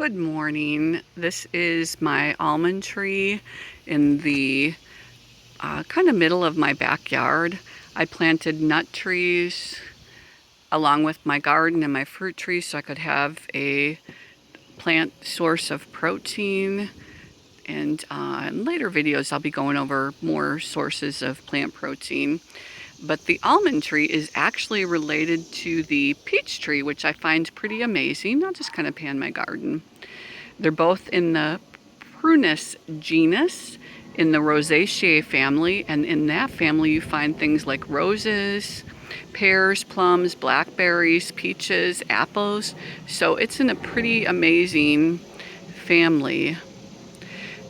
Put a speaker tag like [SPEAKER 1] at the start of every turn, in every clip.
[SPEAKER 1] Good morning. This is my almond tree in the kind of middle of my backyard. I planted nut trees along with my garden and my fruit trees so I could have a plant source of protein. And in later videos, I'll be going over more sources of plant protein. But the almond tree is actually related to the peach tree, which I find pretty amazing. I'll just kind of pan my garden. They're both in the Prunus genus, in the Rosaceae family, and in that family you find things like roses, pears, plums, blackberries, peaches, apples. So it's in a pretty amazing family.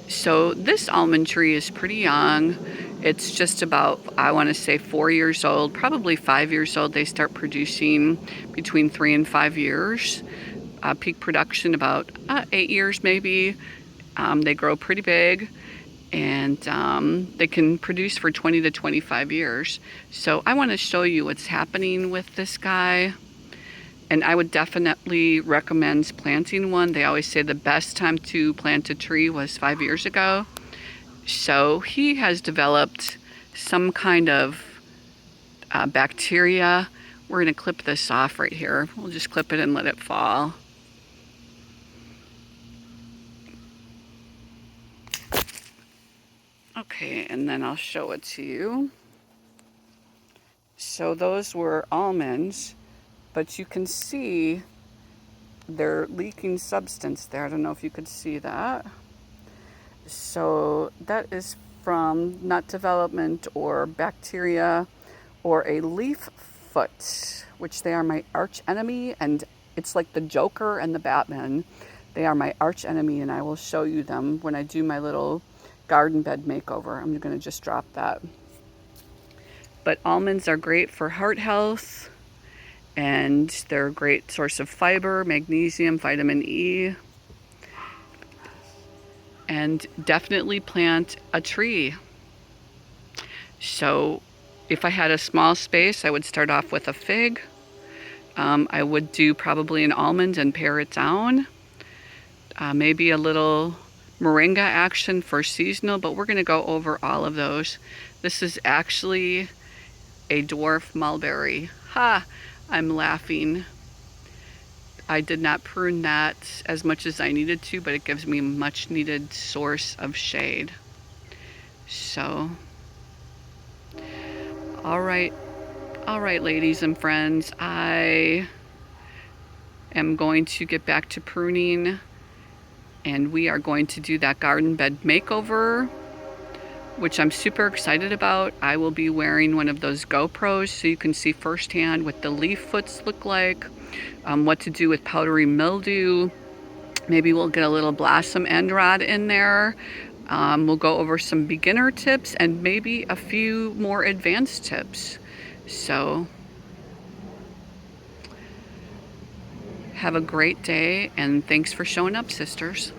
[SPEAKER 1] So this almond tree is pretty young. It's just about, I want to say 4 years old, probably 5 years old. They start producing between 3 and 5 years. Peak production about 8 years maybe. They grow pretty big, and they can produce for 20 to 25 years. So I want to show you what's happening with this guy. And I would definitely recommend planting one. They always say the best time to plant a tree was 5 years ago. So he has developed some kind of bacteria. We're going to clip this off right here. We'll just clip it and let it fall. Okay, and then I'll show it to you. So those were almonds, but you can see they're leaking substance there. I don't know if you could see that. So that is from nut development or bacteria or a leaf foot, which they are my arch enemy, and it's like the Joker and the Batman. They are my arch enemy, and I will show you them when I do my little garden bed makeover. I'm going to just drop that. But almonds are great for heart health, and they're a great source of fiber, magnesium, vitamin E. And definitely plant a tree. So if I had a small space, I would start off with a fig. I would do probably an almond and pare it down. Maybe a little moringa action for seasonal, but we're going to go over all of those. This is actually a dwarf mulberry. Ha! I'm laughing. I did not prune that as much as I needed to, but it gives me a much needed source of shade. So, all right, ladies and friends, I am going to get back to pruning, and we are going to do that garden bed makeover, which I'm super excited about. I will be wearing one of those GoPros so you can see firsthand what the leaf foots look like, what to do with powdery mildew. Maybe we'll get a little blossom end rod in there. We'll go over some beginner tips and maybe a few more advanced tips. So have a great day, and thanks for showing up, sisters.